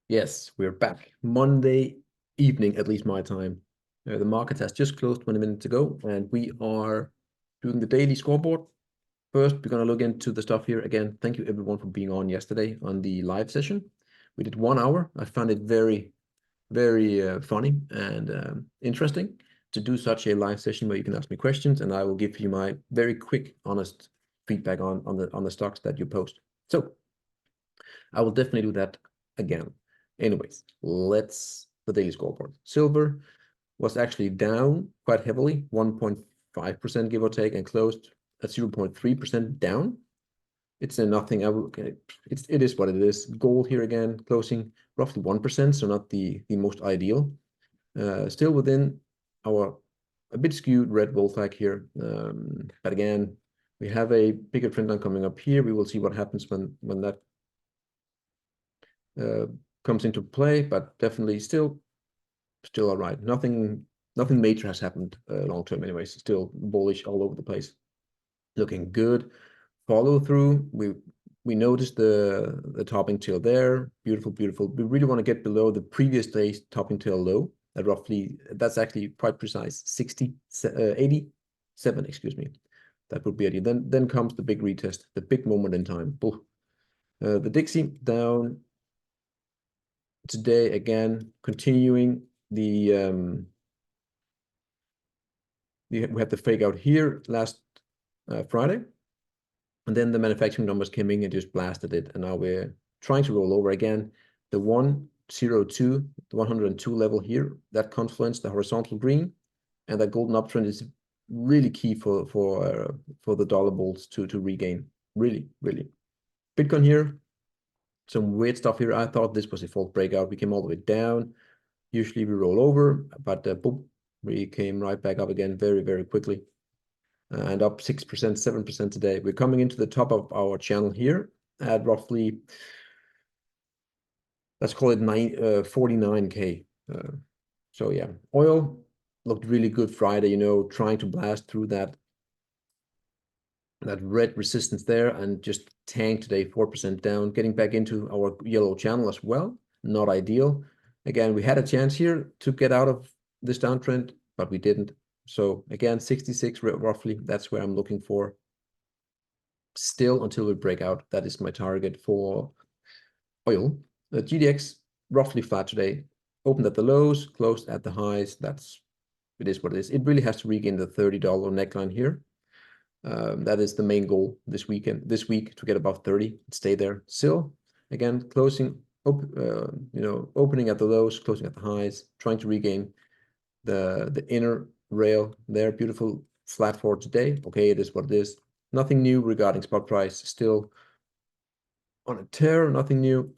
Yes, we're back. Monday evening, at least my time. The market has just closed 20 minutes ago, and we are doing the daily scoreboard. First, we're going to look into the stuff here. Again, thank you everyone for being on yesterday on the live session. We did 1 hour. I found it very, very funny and interesting to do such a live session where you can ask me questions, and I will give you my very quick, honest feedback on the stocks that you post. So I will definitely do that again. Anyways, the daily scoreboard. Silver was actually down quite heavily, 1.5% give or take, and closed at 0.3% down. It's a nothing. It is what it is. Gold here again, closing roughly 1%, so not the most ideal. Still within our a bit skewed red bull flag here. But again, we have a bigger trend line coming up here. We will see what happens when that comes into play, but definitely still all right. Nothing major has happened long term anyways. Still bullish all over the place. Looking good. Follow through. We noticed the topping tail there. Beautiful, beautiful. We really want to get below the previous day's topping tail low at roughly, that's actually quite precise, 87, excuse me. That would be it. Then comes the big retest, the big moment in time. The Dixie down today again, continuing we had the fake out here last Friday, and then the manufacturing numbers came in and just blasted it, and now we're trying to roll over again. The 102, the 102 level here, that confluence, the horizontal green, and that golden uptrend is really key for the dollar bulls to regain. Really, really. Bitcoin here, some weird stuff here. I thought this was a false breakout. We came all the way down. Usually we roll over, but boom, we came right back up again very, very quickly. And up 6%, 7% today. We're coming into the top of our channel here at roughly, let's call it 49K. So yeah, oil looked really good Friday, trying to blast through that red resistance there and just tank today, 4% down, getting back into our yellow channel as well. Not ideal. Again, we had a chance here to get out of this downtrend, but we didn't. So again, 66 roughly, that's where I'm looking for. Still until we break out, that is my target for oil. The GDX roughly flat today, opened at the lows, closed at the highs. It is what it is. It really has to regain the $30 neckline here. That is the main goal this week, to get above 30, stay there. Still, again, closing, opening at the lows, closing at the highs, trying to regain the inner rail there. Beautiful flat for today. Okay, it is what it is. Nothing new regarding spot price. Still on a tear. Nothing new.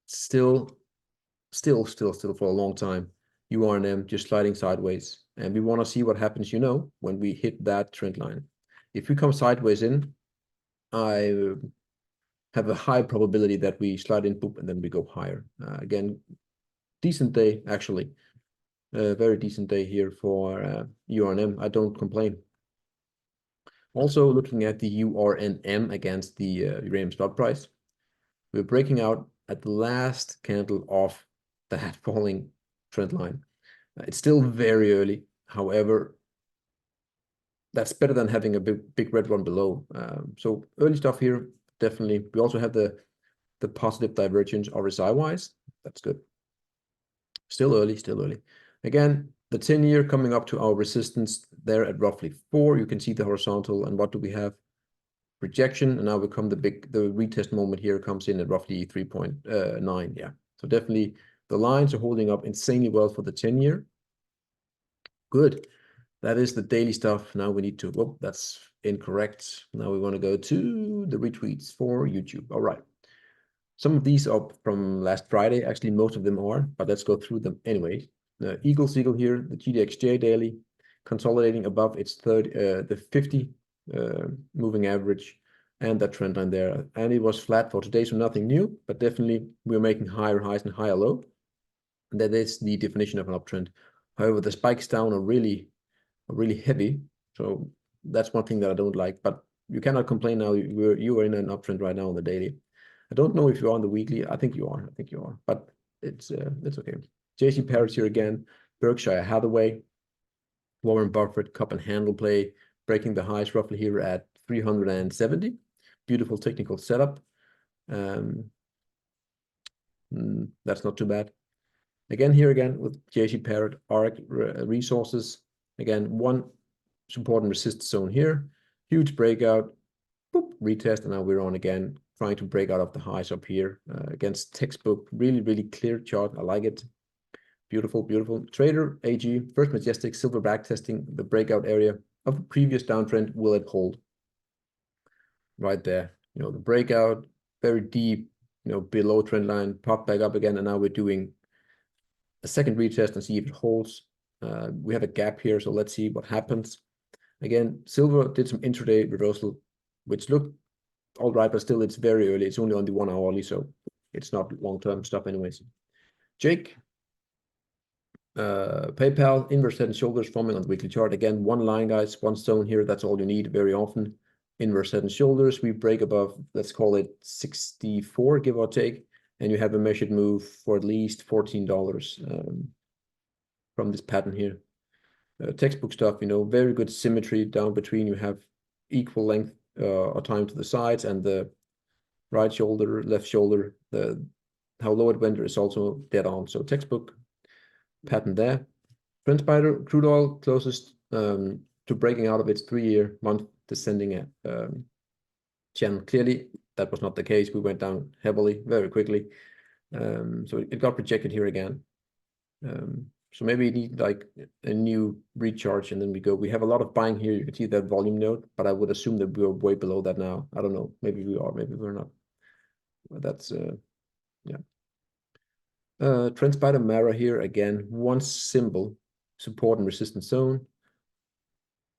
Still for a long time. URNM just sliding sideways, and we want to see what happens, when we hit that trend line. If we come sideways in, I have a high probability that we slide in, boop, and then we go higher. Again, decent day, actually. Very decent day here for URNM. I don't complain. Also, looking at the URNM against the uranium spot price, we're breaking out at the last candle of that falling trend line. It's still very early. However, that's better than having a big red one below. So early stuff here, definitely. We also have the positive divergence RSI-wise. That's good. Still early. Again, the 10-year coming up to our resistance there at roughly 4. You can see the horizontal, and what do we have? Rejection, and now we come the retest moment here comes in at roughly 3.9. Yeah, so definitely the lines are holding up insanely well for the 10-year. Good. That is the daily stuff. Now we need to, whoop, that's incorrect. Now we want to go to the retweets for YouTube. All right. Some of these are from last Friday. Actually, most of them are, but let's go through them anyway. Eagle here, the GDXJ daily, consolidating above its the 50 moving average and that trend line there. And it was flat for today, so nothing new, but definitely we're making higher highs and higher low. And that is the definition of an uptrend. However, the spikes down are really heavy. So that's one thing that I don't like, but you cannot complain now. You are in an uptrend right now on the daily. I don't know if you're on the weekly. I think you are. I think you are. But it's okay. JC Parrott here again. Berkshire Hathaway. Warren Buffett cup and handle play, breaking the highs roughly here at 370. Beautiful technical setup. That's not too bad. Again, here again with JC Parrott, ARC resources. Again, one support and resist zone here. Huge breakout. Boop, retest, and now we're on again, trying to break out of the highs up here against textbook. Really, really clear chart. I like it. Beautiful, beautiful. Trader AG, First Majestic, silver back testing the breakout area of the previous downtrend. Will it hold? Right there. You know, the breakout, very deep, you know, below trend line, pop back up again, and now we're doing a second retest and see if it holds. We have a gap here, so let's see what happens. Again, silver did some intraday reversal, which looked all right, but still it's very early. It's only on the 1 hourly, so it's not long-term stuff anyways. Jake, PayPal, inverse head and shoulders forming on the weekly chart. Again, one line, guys, one zone here. That's all you need very often. Inverse head and shoulders. We break above, let's call it 64, give or take. And you have a measured move for at least $14 from this pattern here. Textbook stuff, you know, very good symmetry down between. You have equal length or time to the sides, and the right shoulder, left shoulder, how low it went is also dead on. So textbook pattern there. Trend spider, crude oil closest to breaking out of its 3-year month descending channel. Clearly, that was not the case. We went down heavily, very quickly. So it got rejected here again. So maybe we need like a new recharge, and then we go. We have a lot of buying here. You can see that volume note, but I would assume that we're way below that now. I don't know. Maybe we are, maybe we're not. But that's yeah. Trend spider Mara here again. One symbol, support and resistance zone.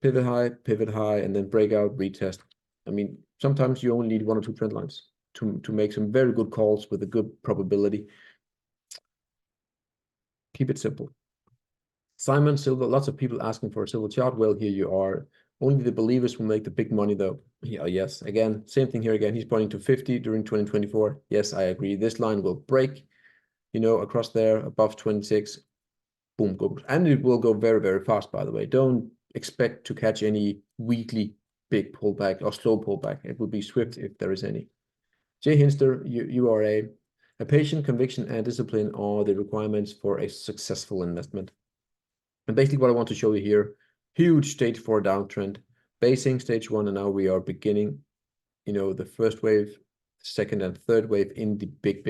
Pivot high, and then breakout, retest. I mean, sometimes you only need 1 or 2 trend lines to make some very good calls with a good probability. Keep it simple. Simon, silver, lots of people asking for a silver chart. Well, here you are. Only the believers will make the big money, though. Yeah, yes, again, same thing here again. He's pointing to 50 during 2024. Yes, I agree. This line will break, you know, across there, above 26. Boom, go. And it will go very, very fast, by the way. Don't expect to catch any weekly big pullback or slow pullback. It will be swift if there is any. Jay Hinster, URA. A patient, conviction, and discipline are the requirements for a successful investment. And basically what I want to show you here, huge stage 4 downtrend, basing stage 1, and now we are beginning, you know, the first wave, second and third wave in the big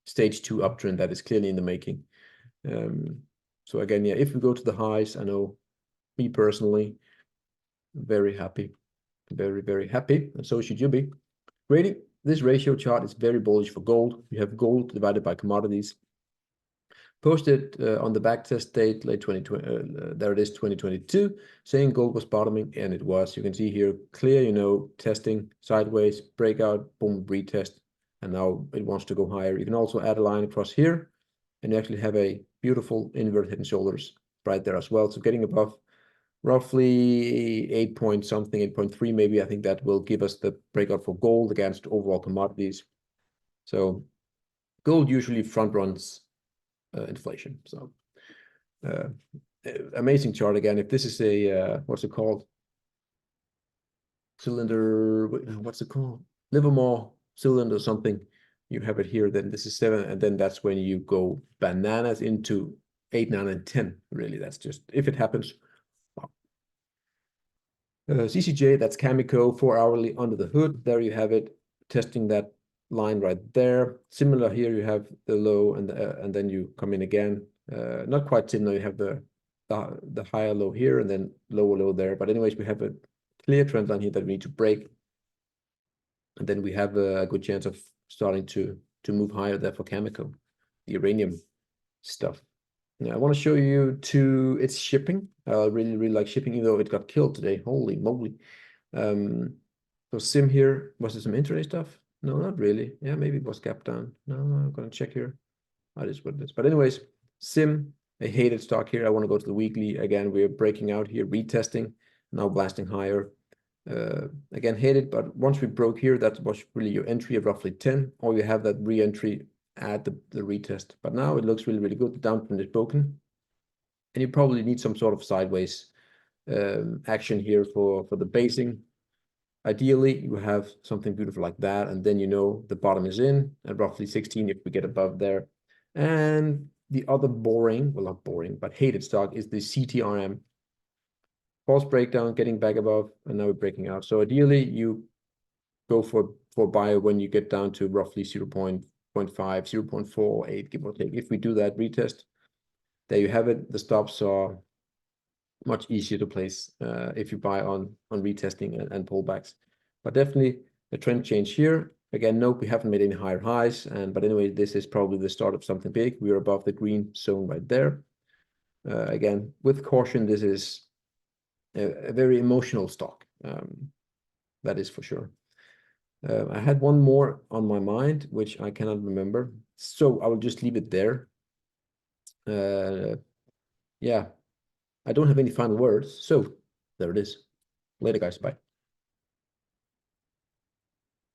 stage 2 uptrend that is clearly in the making. So again, yeah, if we go to the highs, I know me personally, very happy, very, very happy, and so should you be. Grady, this ratio chart is very bullish for gold. You have gold divided by commodities. Posted on the backtest date, late 2020, there it is, 2022, saying gold was bottoming, and it was. You can see here, clear, you know, testing, sideways, breakout, boom, retest, and now it wants to go higher. You can also add a line across here, and you actually have a beautiful inverted head and shoulders right there as well. So getting above roughly 8 point something, 8.3 maybe, I think that will give us the breakout for gold against overall commodities. So gold usually front runs inflation. So amazing chart again. If this is a what's it called, cylinder, what's it called, Livermore cylinder or something, you have it here, then this is 7, and then that's when you go bananas into 8, 9, and 10. Really, that's just if it happens. Wow. CCJ, that's Cameco, 4 hourly under the hood. There you have it, testing that line right there. Similar here, you have the low, and then you come in again. Not quite similar. You have the higher low here, and then lower low there. But anyways, we have a clear trend line here that we need to break, and then we have a good chance of starting to move higher there for Cameco, the uranium stuff. Now I want to show you its shipping. I really like shipping, even though it got killed today. Holy moly! So Sim here, was there some intraday stuff? No, not really. Yeah, maybe it was gap down. No, I'm gonna check here. That is what it is. But anyways, Sim, a hated stock here. I want to go to the weekly again. We're breaking out here, retesting, now blasting higher. Again, hit it, but once we broke here, that was really your entry of roughly 10, or you have that re-entry at the retest. But now it looks really, really good. The downtrend is broken, and you probably need some sort of sideways action here for the basing. Ideally, you have something beautiful like that, and then you know the bottom is in at roughly 16 if we get above there. And the other boring, well, not boring, but hated stock is the CTRM. False breakdown, getting back above, and now we're breaking out. So ideally, you go for buy when you get down to roughly 0.5, 0.48, give or take. If we do that retest, there you have it. The stops are much easier to place if you buy on retesting and pullbacks. But definitely a trend change here. Again, nope, we haven't made any higher highs. But anyway, this is probably the start of something big. We are above the green zone right there. Again, with caution, this is a very emotional stock. That is for sure. I had one more on my mind, which I cannot remember. So I will just leave it there. Yeah, I don't have any final words. So there it is. Later, guys. Bye.